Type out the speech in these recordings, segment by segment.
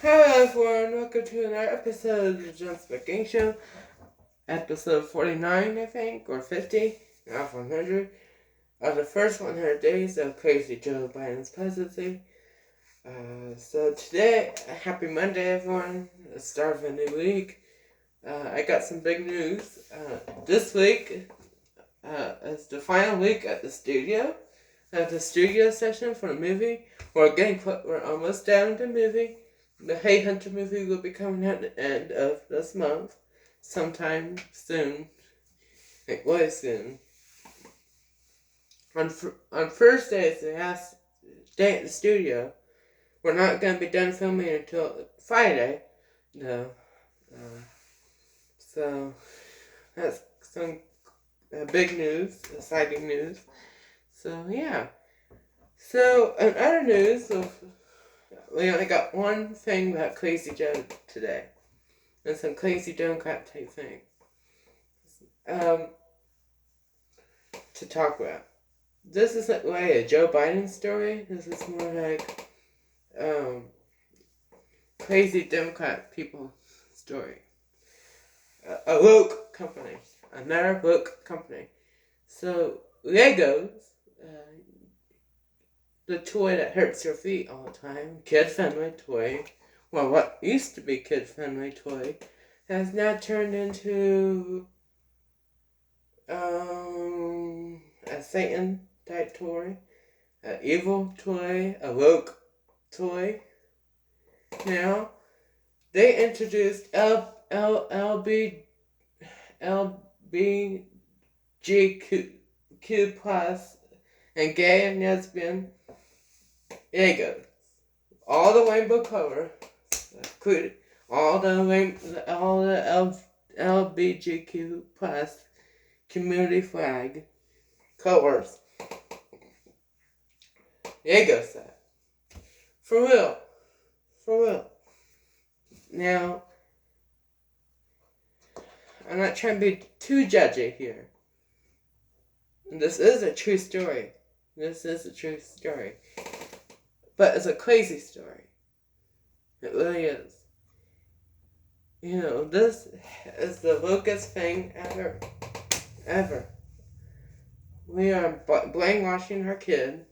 Hello everyone, welcome to another episode of the Jonhson Mclang Show. Episode 49, I think, or 50, not 100. Of the first 100 days of crazy Joe Biden's presidency. So today, happy Monday everyone, the start of a new week. I got some big news. This week is the final week at the studio. The studio session for the movie. We're almost done with the movie. The Hey Hunter movie will be coming out at the end of this month. Sometime soon. Like, way soon. On Thursday is the last day at the studio. We're not going to be done filming until Friday. No. So, that's some big news, exciting news. So, yeah. So, in other news, we only got one thing about Crazy Joe today. And some crazy Democrat type thing. To talk about. This isn't like a Joe Biden story. This is more like, crazy Democrat people story. A woke company. Another woke company. So, Legos, the toy that hurts your feet all the time, kid-friendly toy, well, what used to be kid-friendly toy, has now turned into a Satan-type toy, an evil toy, a woke toy. Now, they introduced LBGQ plus and gay and lesbian Legos. All the rainbow color, including all the LBGQ plus community flag colors. Lego set. For real. Now, I'm not trying to be too judgy here. This is a true story. But it's a crazy story. It really is. You know, this is the wokest thing ever. We are brainwashing our kid,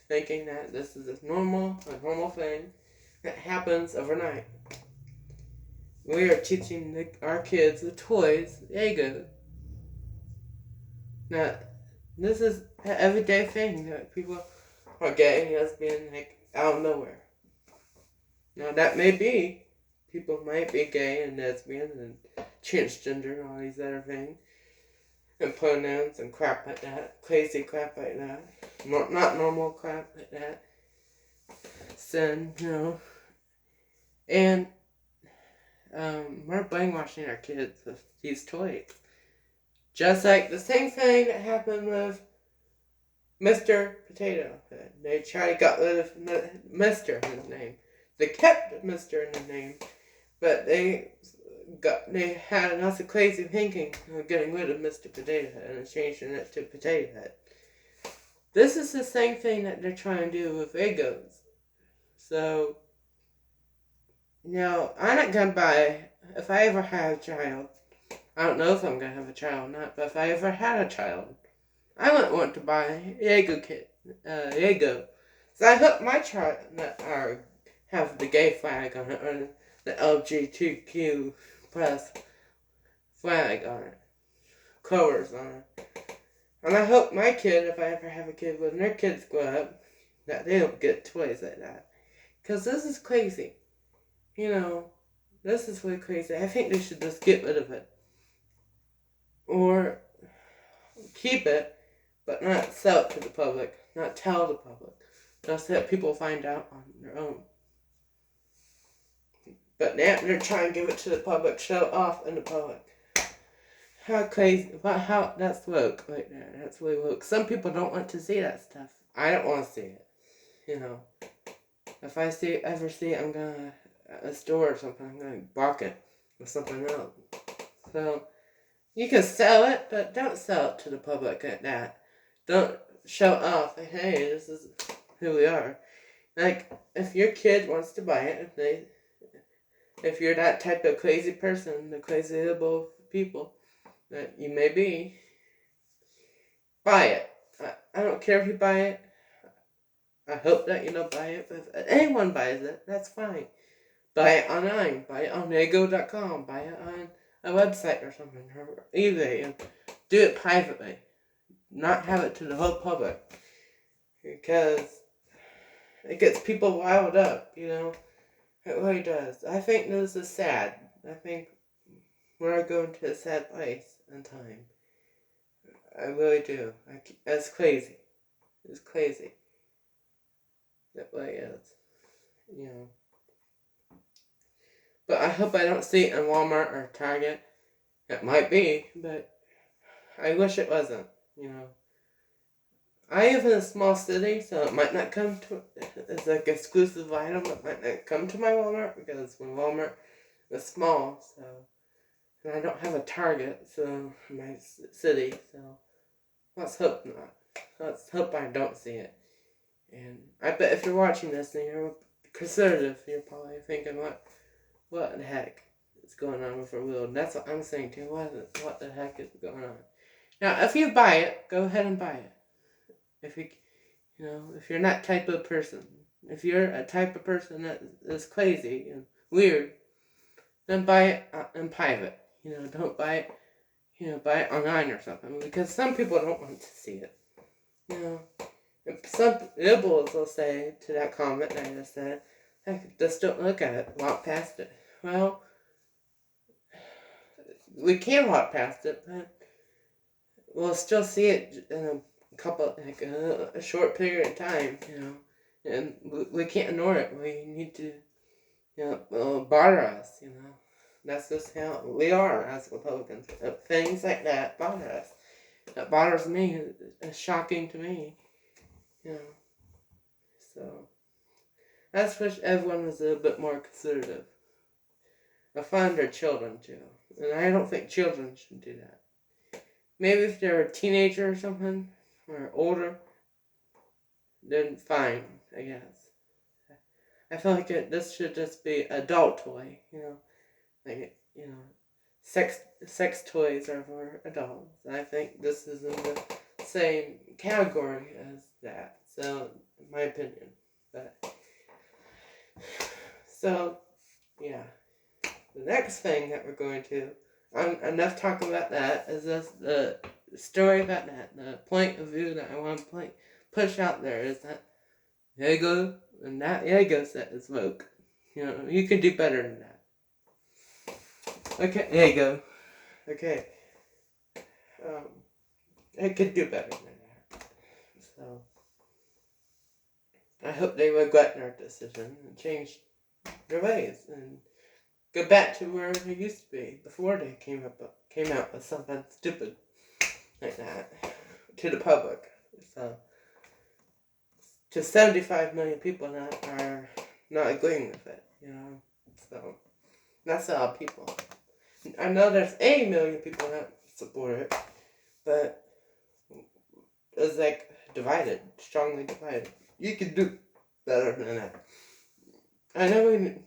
thinking that this is a normal thing that happens overnight. We are teaching our kids the toys, Lego. Now, this is an everyday thing that people are gay and lesbian, like, out of nowhere. Now, that may be. People might be gay and lesbian and transgender and all these other things. And pronouns and crap like that. Crazy crap like that. Not normal crap like that. Sin, you know. And we're brainwashing our kids with these toys. Just like the same thing that happened with Mr. Potato Head. They tried to get rid of Mr. in his name. They kept Mr. in his name, but they had enough of crazy thinking of getting rid of Mr. Potato Head and changing it to Potato Head. This is the same thing that they're trying to do with Legos. So, now, I'm not going to buy, if I ever had a child, I don't know if I'm going to have a child or not, but if I ever had a child, I wouldn't want to buy Lego. So I hope my child have the gay flag on it, or the LGBTQ plus flag on it, colors on it. And I hope my kid, if I ever have a kid, when their kids grow up, that they don't get toys like that. Because this is crazy. You know, this is really crazy. I think they should just get rid of it. Or keep it, but not sell it to the public, not tell the public. Just let people find out on their own. But now they're trying to give it to the public, show off in the public. How crazy, how, that's woke right there, that's really woke. Some people don't want to see that stuff. I don't want to see it, you know. If I ever see it, I'm gonna, at a store or something, I'm gonna block it with something else. So, you can sell it, but don't sell it to the public like that. Don't show off, hey, this is who we are. Like, if your kid wants to buy it, if you're that type of crazy person, the crazyable people that you may be, buy it. I don't care if you buy it. I hope that you don't buy it, but if anyone buys it, that's fine. Buy it online. Buy it on ego.com. Buy it on a website or something, or eBay, and do it privately. Not have it to the whole public, because it gets people riled up, It really does. I think this is sad. I think we're going to a sad place in time. I really do. It's crazy. It's crazy. That way is. But I hope I don't see it in Walmart or Target. It might be, but I wish it wasn't, I live in a small city, so it might not come to, it's like exclusive item, it might not come to my Walmart, because my Walmart is small, so, and I don't have a Target, so, in my city, so, let's hope not. Let's hope I don't see it. And I bet if you're watching this and you're conservative, you're probably thinking, what the heck is going on with the world? That's what I'm saying too. What the heck is going on? Now, if you buy it, go ahead and buy it. If if you're not type of person, if you're a type of person that is crazy and weird, then buy it in private. Don't buy it. Buy it online or something, because some people don't want to see it. Some liberals will say to that comment that I just said, heck, just don't look at it, walk past it. Well, we can walk past it, but we'll still see it in a short period of time, and we can't ignore it. We need to, bother us, That's just how we are as Republicans. Things like that bother us. That bothers me. It's shocking to me, So, I just wish everyone was a little bit more conservative. I find their children too, and I don't think children should do that. Maybe if they're a teenager or something, or older, then fine, I guess. I feel like this should just be adult toy, sex toys are for adults. I think this is in the same category as that. So, in my opinion, so yeah. The next thing that we're going to, enough talking about that, is just the story about that. The point of view that I want to push out there is that Diego and that Diego set is woke. You can do better than that. Okay, Diego. Okay. I could do better than that. So, I hope they regret their decision and change their ways and go back to where they used to be before they came out with something stupid like that to the public. So, to 75 million people that are not agreeing with it, So, that's a lot of people. I know there's 80 million people that support it, but it's like divided, strongly divided. You could do better than that. I know when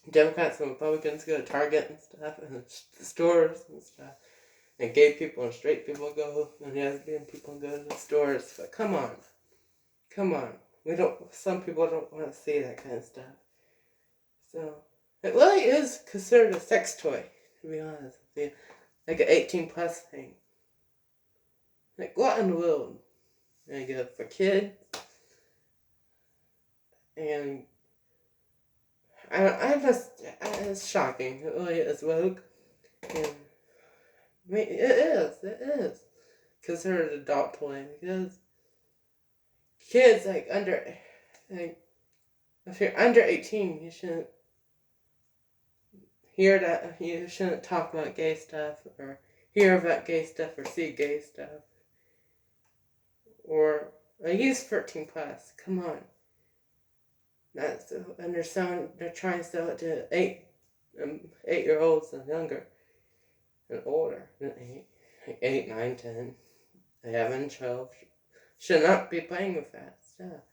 Democrats and Republicans go to Target and stuff, and stores and stuff, and gay people and straight people go, and lesbian people go to the stores, but come on. Some people don't want to see that kind of stuff. So, it really is considered a sex toy, to be honest with you. Like an 18 plus thing. Like, what in the world? For kids. And it's shocking. It really is woke. And it is considered an adult toy, because kids if you're under 18, you shouldn't hear that. You shouldn't talk about gay stuff, or hear about gay stuff, or see gay stuff, or use 13 plus. Come on. And they're trying to sell it to 8-year-olds and younger and older than 8, 9, 10, 11, 12. Should not be playing with that stuff.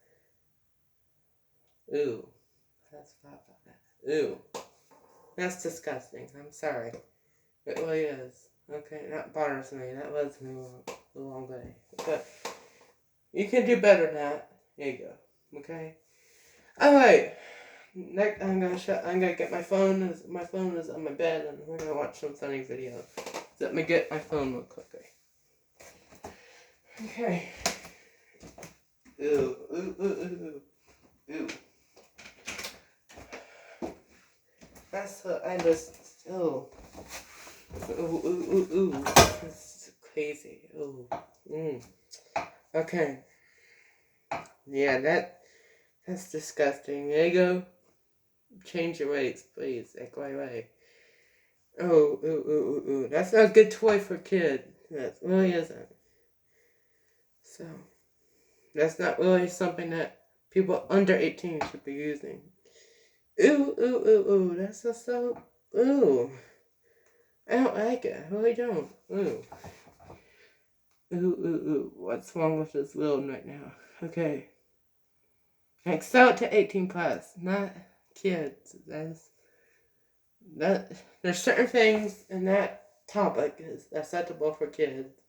Ooh. Let's talk about that. Ooh. That's disgusting. I'm sorry. It really is. Okay, that bothers me. That leads me a long way. But you can do better than that. There you go. Okay? Alright. Next, I'm gonna get my phone. My phone is on my bed, and we're gonna watch some funny video. Let me get my phone real quickly. Okay. Ooh, ooh, ooh, ooh, ooh. That's what I just. Ooh. Ooh, ooh, ooh, ooh. This is crazy. Ooh. Okay. Yeah, that's disgusting. There you go. Change your ways, please. Like right away. Oh, ooh, ooh, ooh, ooh. That's not a good toy for a kid. That really isn't. So, that's not really something that people under 18 should be using. Ooh, ooh, ooh, ooh. That's just so. Ooh. I don't like it. I really don't. Ooh. Ooh, ooh, ooh. What's wrong with this world right now? Okay. Like, sell it to 18 plus, not kids. There's certain things in that topic is acceptable for kids.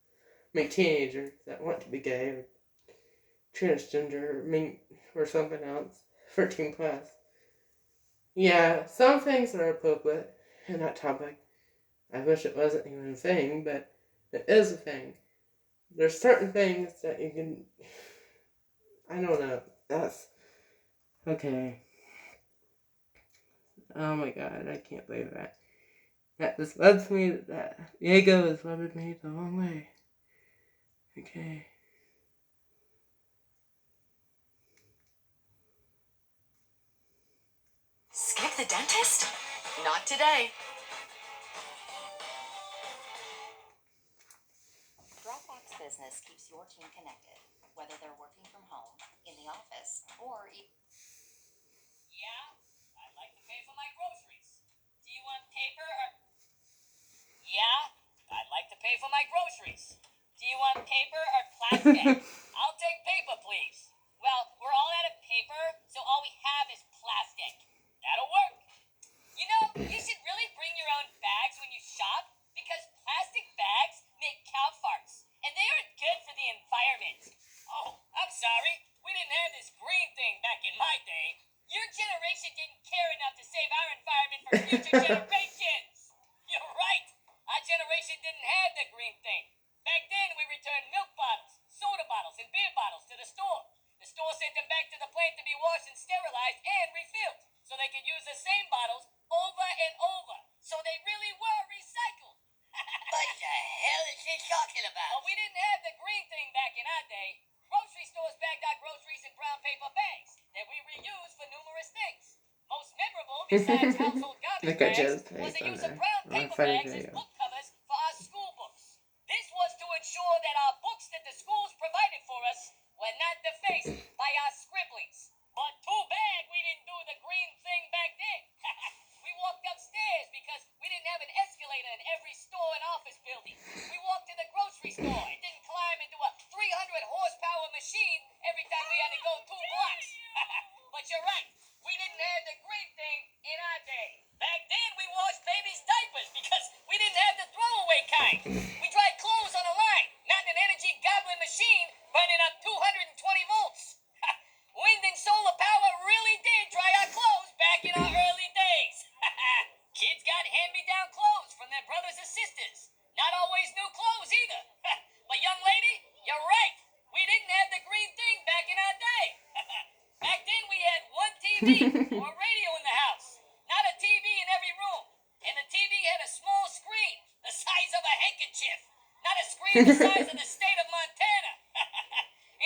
I mean, teenagers that want to be gay or transgender, or something else. 13 plus. Yeah, some things are appropriate in that topic. I wish it wasn't even a thing, but it is a thing. There's certain things that you can. I don't know. That's. Okay. Oh my god, I can't believe that. That just rubs me. That Diego is rubbing me the wrong way. Okay. Skip the dentist? Not today. Dropbox Business keeps your team connected, whether they're working from home, in the office, or Yeah, I'd like to pay for my groceries. Do you want paper or... Yeah, I'd like to pay for my groceries. Do you want paper or plastic? I'll take paper, please. Well, we're all out of paper, so all we have is plastic. That'll work. You know, you should really bring your own bags when you shop, because plastic bags make cow farts, and they aren't good for the environment. Oh, I'm sorry. We didn't have this green thing back in my day. Your generation didn't care enough to save our environment for future generations. You're right. Our generation didn't have the green thing. Back then, we returned milk bottles, soda bottles, and beer bottles to the store. The store sent them back to the plant to be washed and sterilized and refilled, so they could use the same bottles over and over. So they really were recycled. What the hell is she talking about? Well, we didn't have the green thing back in our day. Grocery stores bagged our groceries in brown paper bags that we reused for numerous things. Most memorable, besides household garbage bags, was the use of brown paper bags as book covers for our school books. This was to ensure that our books that the schools provided for us were not defaced by our scribblings. But too bad we didn't do the green thing back then. We walked upstairs because we didn't have an escalator in every store and office building. We walked to the grocery store and didn't climb into a 300 horsepower machine every time we had to go 2 blocks. But you're right, we didn't have the green thing in our day. Back then we washed babies' diapers because we didn't have the throwaway kind. We dried clothes on a line, not in an energy gobbling machine burning up 220 volts. Wind and solar power really did dry our clothes back in our early days. Kids got hand-me-down clothes from their brothers and sisters. Not always new clothes either. But young lady, you're right. We didn't have the green thing back in our day. Back then we had one TV or a radio in the house. Not a TV in every room. And the TV had a small screen the size of a handkerchief. Not a screen the size of the state of Montana.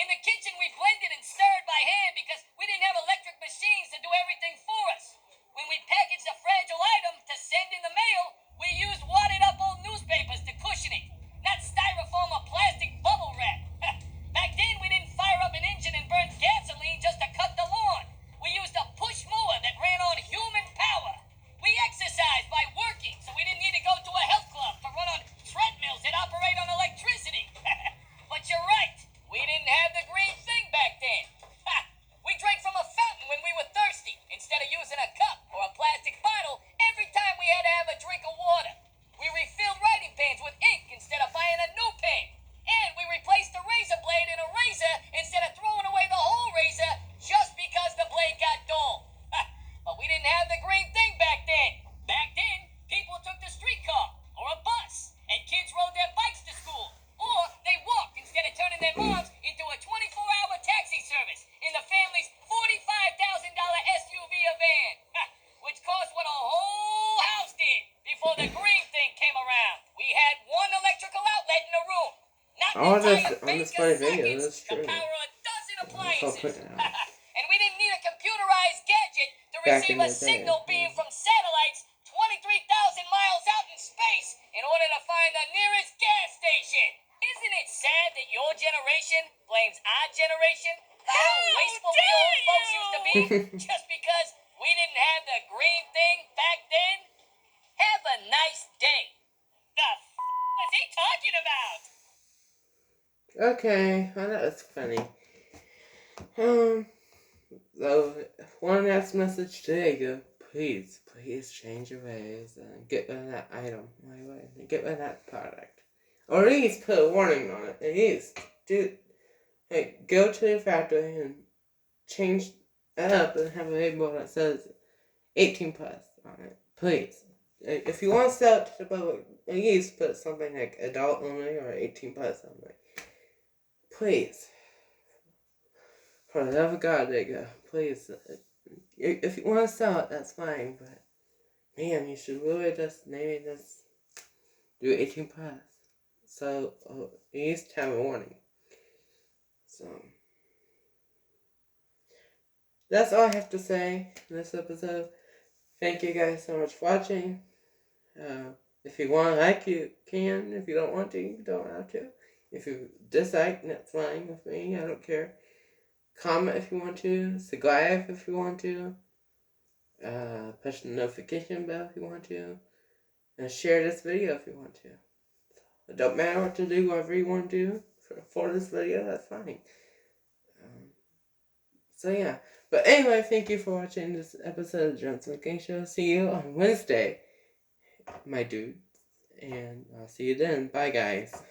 In the kitchen, we blended and stirred by hand because we didn't have electric machines to do everything for us. When we packaged a fragile item to send in the mail, we used wadded up old newspapers to cushion it, not styrofoam or plastic bubble wrap. Back then, we didn't fire up an engine and burn gasoline just to cut the lawn. We used a push mower that ran on human power. We exercised by working, so we didn't need to go to a health club to run on treadmills that operate on electricity. all this entire on this bank funny of video, sockets that's to true. power a dozen That's all appliances. put it out. And we didn't need a computerized gadget to Back receive in a the day, signal beam yeah. from satellites 23,000 miles out in space in order to find the nearest gas station. Isn't it sad that your generation blames our generation for how wasteful we old folks used to be just because we didn't have the green thing back then? Have a nice day. The was he talking about? Okay, well, that was funny. So one last message today: go, please change your ways and get rid of that item, get rid of that product, or at least put a warning on it. At least go to the factory and change it up and have a label that says 18 plus on it, please. If you want to sell it to the public, at least put something like adult only or 18 plus only. Please. For the love of God, nigga, please. If you want to sell it, that's fine, but man, you should really maybe just do 18 plus. So, at least have a warning. So, that's all I have to say in this episode. Thank you guys so much for watching. If you want to like, you can. If you don't want to, you don't have to. If you dislike, that's fine with me. I don't care. Comment if you want to. Subscribe if you want to. Push the notification bell if you want to. And share this video if you want to. It don't matter what to do, whatever you want to do for this video, that's fine. So yeah. But anyway, thank you for watching this episode of the Jonhson Mclang Show. See you on Wednesday, my dudes. And I'll see you then. Bye, guys.